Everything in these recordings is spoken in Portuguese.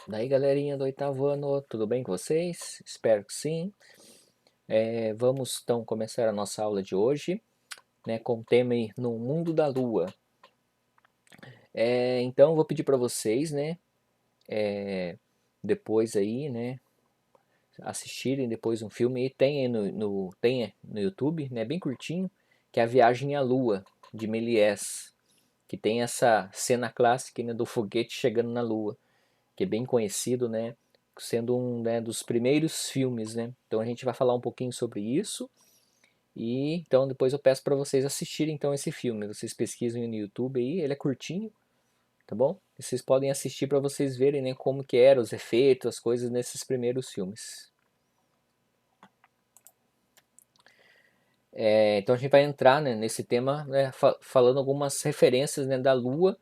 Daí, galerinha do oitavo ano, tudo bem com vocês? Espero que sim. Vamos então começar a nossa aula de hoje, né, com o tema aí, No Mundo da Lua. Então, eu vou pedir para vocês, né, depois aí, né, assistirem depois um filme, e tem aí no YouTube, né, bem curtinho, que é A Viagem à Lua, de Méliès, que tem essa cena clássica, né, do foguete chegando na Lua, que é bem conhecido, né, sendo um, né, dos primeiros filmes, né. Então a gente vai falar um pouquinho sobre isso e então depois eu peço para vocês assistirem então esse filme. Vocês pesquisem no YouTube aí, ele é curtinho, tá bom? E vocês podem assistir para vocês verem, né, como que eram os efeitos, as coisas nesses primeiros filmes. Então a gente vai entrar, né, nesse tema, né, falando algumas referências, né, da Lua,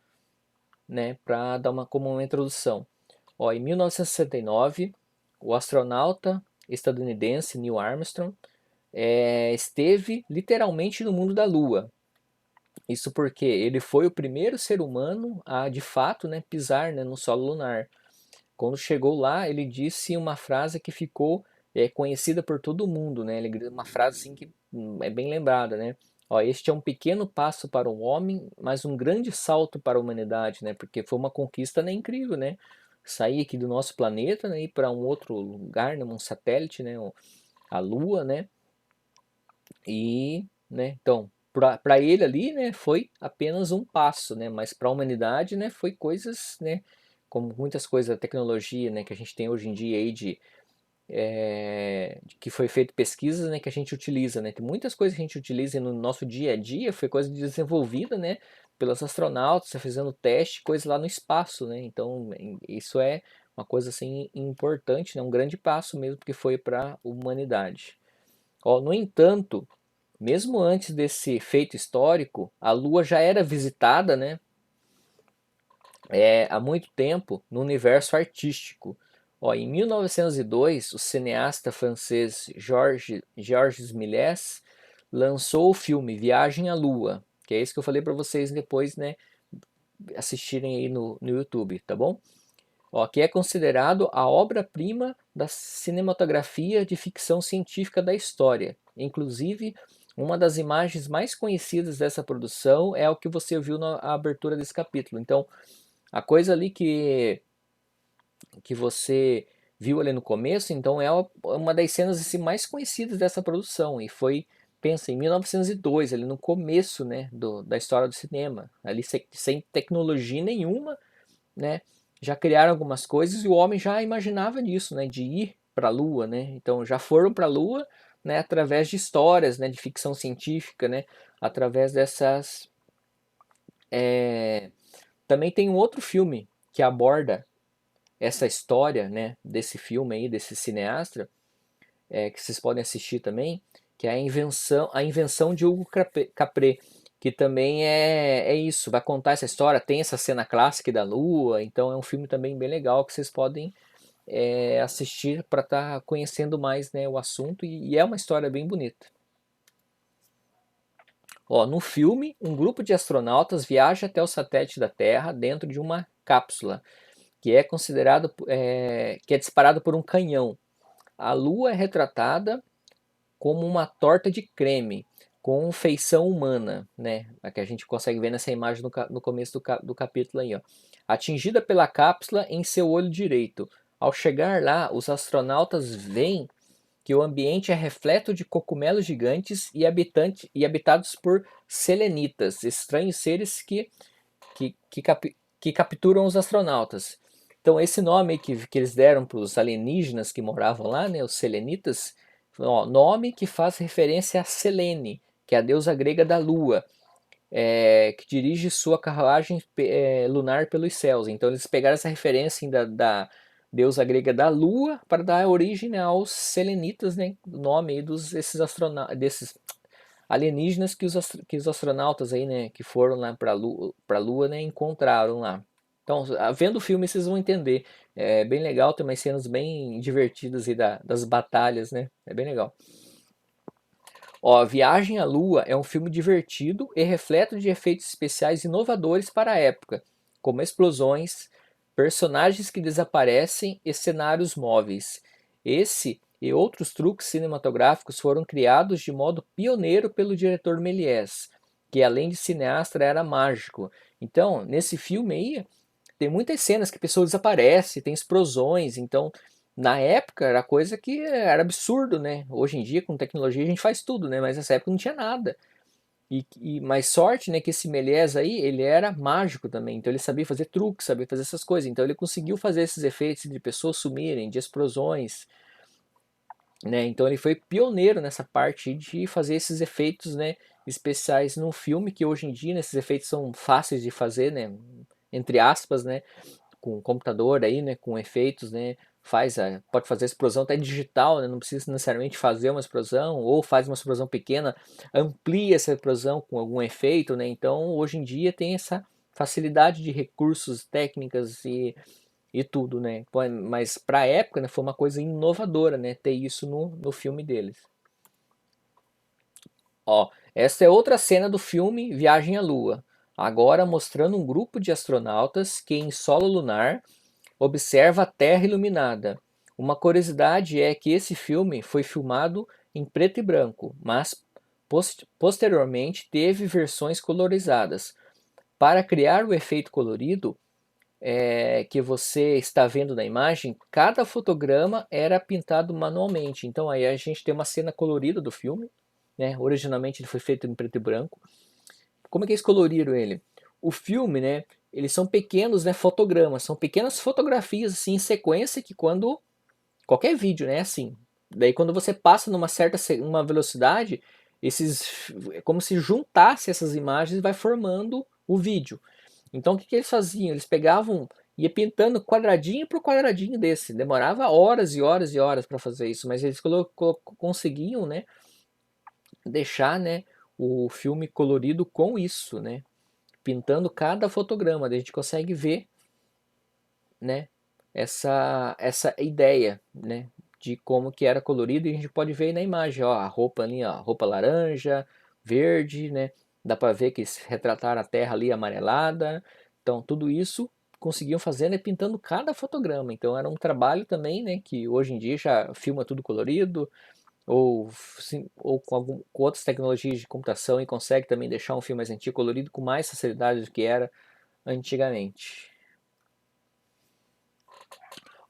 né, para dar como uma introdução. Ó, em 1969, o astronauta estadunidense Neil Armstrong esteve literalmente no mundo da Lua. Isso porque ele foi o primeiro ser humano a, de fato, né, pisar, né, no solo lunar. Quando chegou lá, ele disse uma frase que ficou conhecida por todo mundo, né? Uma frase assim que é bem lembrada, né? Ó, este é um pequeno passo para o homem, mas um grande salto para a humanidade, né? Porque foi uma conquista, né, incrível, né? Sair aqui do nosso planeta, né, ir para um outro lugar, né, um satélite, né, a Lua, né? E, né, então, para ele ali, né, foi apenas um passo, né, mas para a humanidade, né, foi coisas, né, como muitas coisas da tecnologia, né, que a gente tem hoje em dia aí de que foi feito pesquisas, né, que a gente utiliza, né, tem muitas coisas que a gente utiliza no nosso dia a dia, foi coisa desenvolvida, né, pelos astronautas, fazendo teste, coisa lá no espaço, né, então isso é uma coisa assim importante, né, um grande passo mesmo que foi para a humanidade. Ó, no entanto, mesmo antes desse feito histórico, a Lua já era visitada, né, há muito tempo no universo artístico. Ó, em 1902, o cineasta francês Georges Méliès lançou o filme Viagem à Lua, que é isso que eu falei para vocês depois, né, assistirem aí no YouTube, tá bom? Ó, que é considerado a obra-prima da cinematografia de ficção científica da história. Inclusive, uma das imagens mais conhecidas dessa produção é o que você viu na abertura desse capítulo. Então, a coisa ali que você viu ali no começo, então é uma das cenas assim, mais conhecidas dessa produção. E foi, pensa, em 1902, ali no começo, né, da história do cinema. Ali sem tecnologia nenhuma, né, já criaram algumas coisas e o homem já imaginava nisso, né, de ir para a Lua, né, então já foram para a Lua, né, através de histórias, né, de ficção científica, né, através dessas. Também tem um outro filme que aborda essa história, né, desse filme aí, desse cineasta, que vocês podem assistir também, que é a invenção de Hugo Capré, que também é isso, vai contar essa história, tem essa cena clássica da Lua, então é um filme também bem legal que vocês podem assistir para estar conhecendo mais, né, o assunto e é uma história bem bonita. Ó, no filme, um grupo de astronautas viaja até o satélite da Terra dentro de uma cápsula que é considerado que é disparado por um canhão. A Lua é retratada como uma torta de creme com feição humana, né? A que a gente consegue ver nessa imagem no começo do capítulo aí, ó. Atingida pela cápsula em seu olho direito. Ao chegar lá, os astronautas veem que o ambiente é repleto de cogumelos gigantes e habitados por selenitas, estranhos seres que, que, cap, que capturam os astronautas. Então, esse nome que eles deram para os alienígenas que moravam lá, né, os selenitas, ó, nome que faz referência a Selene, que é a deusa grega da lua, que dirige sua carruagem lunar pelos céus. Então, eles pegaram essa referência da deusa grega da lua para dar origem, né, aos selenitas, né, o nome aí desses alienígenas que os astronautas aí, né, que foram lá para a Lua, né, encontraram lá. Então, vendo o filme vocês vão entender. É bem legal, tem umas cenas bem divertidas aí das batalhas, né? É bem legal. Ó, Viagem à Lua é um filme divertido e repleto de efeitos especiais inovadores para a época, como explosões, personagens que desaparecem e cenários móveis. Esse e outros truques cinematográficos foram criados de modo pioneiro pelo diretor Méliès, que além de cineasta era mágico. Então, nesse filme aí, tem muitas cenas que pessoas desaparecem, tem explosões, então na época era coisa que era absurdo, né? Hoje em dia com tecnologia a gente faz tudo, né? Mas nessa época não tinha nada. Mais sorte, né, que esse Méliès aí, ele era mágico também, então ele sabia fazer truques, sabia fazer essas coisas, então ele conseguiu fazer esses efeitos de pessoas sumirem, de explosões, né? Então ele foi pioneiro nessa parte de fazer esses efeitos, né, especiais no filme, que hoje em dia, né, esses efeitos são fáceis de fazer, né, entre aspas, né, com computador aí, né, com efeitos, né, pode fazer explosão até digital, né, não precisa necessariamente fazer uma explosão, ou faz uma explosão pequena, amplia essa explosão com algum efeito, né, então hoje em dia tem essa facilidade de recursos, técnicas e tudo, né, mas para a época, né, foi uma coisa inovadora, né, ter isso no filme deles. Ó, essa é outra cena do filme Viagem à Lua, agora mostrando um grupo de astronautas que em solo lunar observa a Terra iluminada. Uma curiosidade é que esse filme foi filmado em preto e branco, mas posteriormente teve versões colorizadas. Para criar o efeito colorido que você está vendo na imagem, cada fotograma era pintado manualmente. Então aí a gente tem uma cena colorida do filme, né? Originalmente ele foi feito em preto e branco. Como é que eles coloriram ele? O filme, né? Eles são pequenos, né, fotogramas, são pequenas fotografias assim em sequência que quando qualquer vídeo, né, assim. Daí quando você passa numa certa uma velocidade, esses é como se juntasse essas imagens e vai formando o vídeo. Então o que eles faziam? Eles pegavam ia pintando quadradinho por quadradinho desse. Demorava horas e horas e horas para fazer isso, mas eles conseguiam, né, deixar, né, o filme colorido com isso, né? Pintando cada fotograma, a gente consegue ver, né, essa ideia, né, de como que era colorido e a gente pode ver aí na imagem, ó, a roupa ali, ó, roupa laranja, verde, né, dá para ver que eles retrataram a terra ali amarelada, então tudo isso conseguiam fazer, né, pintando cada fotograma, então era um trabalho também, né, que hoje em dia já filma tudo colorido, ou, ou com outras tecnologias de computação e consegue também deixar um filme mais antigo colorido com mais facilidade do que era antigamente.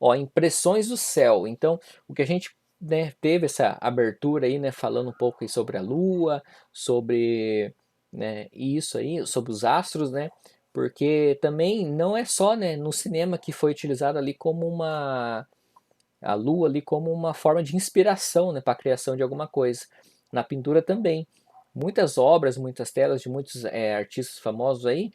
Ó, impressões do céu. Então, o que a gente, né, teve essa abertura aí, né, falando um pouco aí sobre a Lua, sobre, né, isso aí, sobre os astros, né, porque também não é só, né, no cinema que foi utilizado ali como a Lua ali como uma forma de inspiração, né, para a criação de alguma coisa. Na pintura também. Muitas obras, muitas telas de muitos artistas famosos aí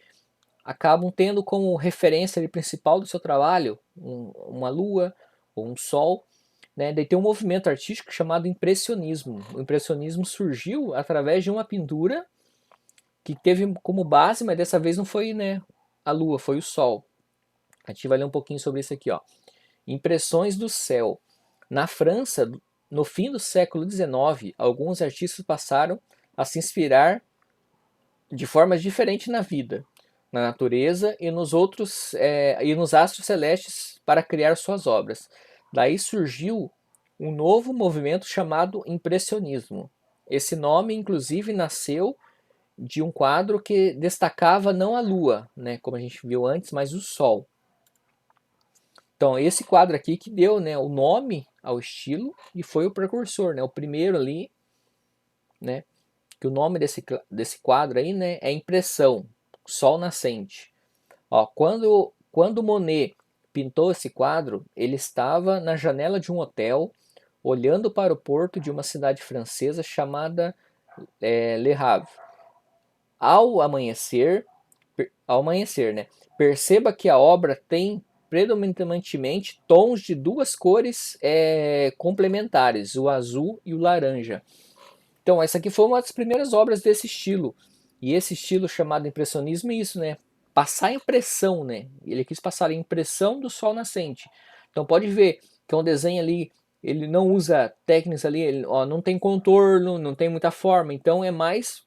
acabam tendo como referência principal do seu trabalho uma lua ou um sol, né? Daí tem um movimento artístico chamado impressionismo. O impressionismo surgiu através de uma pintura que teve como base, mas dessa vez não foi, né, a lua, foi o sol. A gente vai ler um pouquinho sobre isso aqui, ó. Impressões do céu. Na França, no fim do século XIX, alguns artistas passaram a se inspirar de formas diferentes na vida, na natureza e nos outros e nos astros celestes para criar suas obras. Daí surgiu um novo movimento chamado impressionismo. Esse nome, inclusive, nasceu de um quadro que destacava não a Lua, né, como a gente viu antes, mas o Sol. Então, esse quadro aqui que deu, né, o nome ao estilo e foi o precursor, né, o primeiro ali, né, que o nome desse quadro aí, né, é Impressão, Sol Nascente. Ó, quando Monet pintou esse quadro, ele estava na janela de um hotel, olhando para o porto de uma cidade francesa chamada Le Havre. Ao amanhecer, né, perceba que a obra tem predominantemente tons de duas cores complementares, o azul e o laranja. Então, essa aqui foi uma das primeiras obras desse estilo. E esse estilo chamado impressionismo é isso, né? Passar a impressão, né? Ele quis passar a impressão do sol nascente. Então pode ver que é um desenho ali, ele não usa técnicas ali, ele, ó, não tem contorno, não tem muita forma. Então é mais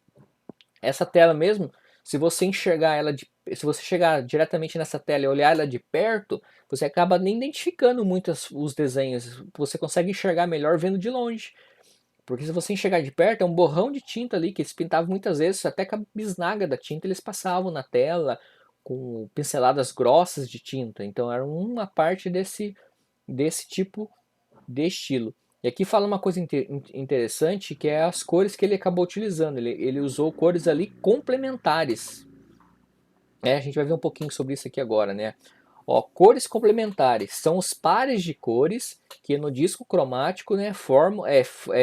essa tela mesmo, se você enxergar ela se você chegar diretamente nessa tela e olhar ela de perto, você acaba nem identificando muito os desenhos, você consegue enxergar melhor vendo de longe. Porque se você enxergar de perto, é um borrão de tinta ali que eles pintavam muitas vezes, até com a bisnaga da tinta eles passavam na tela com pinceladas grossas de tinta. Então era uma parte desse tipo de estilo. E aqui fala uma coisa interessante, que é as cores que ele acabou utilizando. Ele usou cores ali complementares. A gente vai ver um pouquinho sobre isso aqui agora, né? Ó, cores complementares são os pares de cores que no disco cromático, né,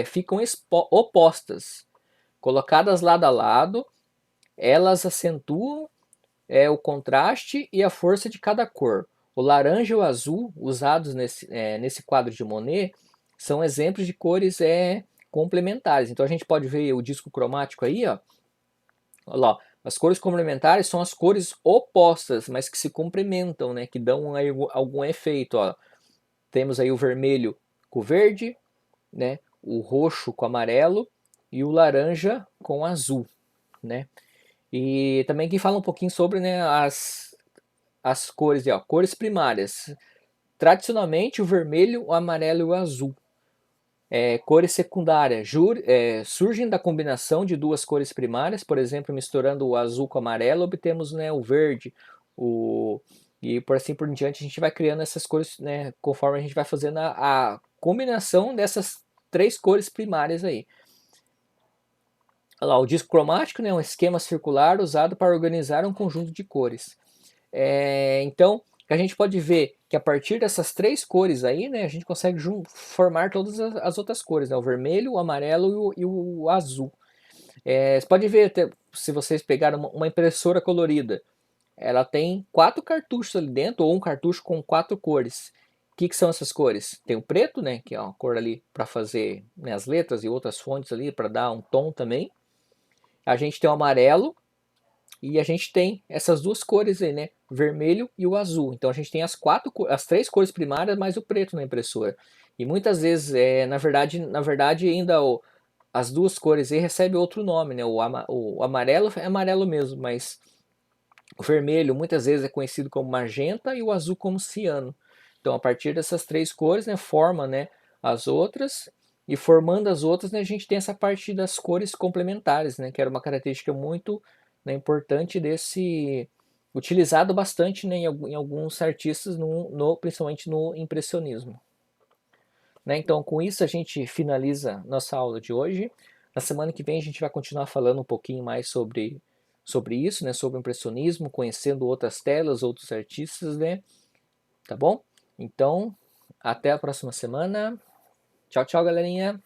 ficam opostas. Colocadas lado a lado, elas acentuam o contraste e a força de cada cor. O laranja e o azul, usados nesse quadro de Monet, são exemplos de cores complementares. Então a gente pode ver o disco cromático aí, ó. Olha lá, as cores complementares são as cores opostas, mas que se complementam, né? Que dão aí algum efeito. Ó. Temos aí o vermelho com o verde, né? O roxo com o amarelo e o laranja com o azul, né? E também aqui fala um pouquinho sobre, né, as cores, ó, cores primárias. Tradicionalmente o vermelho, o amarelo e o azul. Cores secundárias surgem da combinação de duas cores primárias, por exemplo, misturando o azul com o amarelo, obtemos, né, o verde, e por assim por diante a gente vai criando essas cores, né, conforme a gente vai fazendo a combinação dessas três cores primárias aí. Olha lá, o disco cromático, né, é um esquema circular usado para organizar um conjunto de cores. Então, a gente pode ver que a partir dessas três cores aí, né, a gente consegue formar todas as outras cores, né, o vermelho, o amarelo e o azul. Você pode ver, se vocês pegaram uma impressora colorida, ela tem 4 cartuchos ali dentro, ou um cartucho com 4 cores. O que são essas cores? Tem o preto, né, que é uma cor ali para fazer, né, as letras e outras fontes ali, para dar um tom também. A gente tem o amarelo, e a gente tem essas duas cores aí, né? Vermelho e o azul. Então a gente tem as três cores primárias mais o preto na impressora. E muitas vezes, na verdade ainda as duas cores aí recebem outro nome, né? O amarelo é amarelo mesmo, mas o vermelho muitas vezes é conhecido como magenta e o azul como ciano. Então a partir dessas três cores, né, forma, né, as outras, e formando as outras, né, a gente tem essa parte das cores complementares, né, que era uma característica muito, né, importante utilizado bastante, né, em alguns artistas, principalmente no impressionismo. Né, então com isso a gente finaliza nossa aula de hoje. Na semana que vem a gente vai continuar falando um pouquinho mais sobre isso, né, sobre o impressionismo, conhecendo outras telas, outros artistas, né? Tá bom? Então, até a próxima semana. Tchau, tchau, galerinha.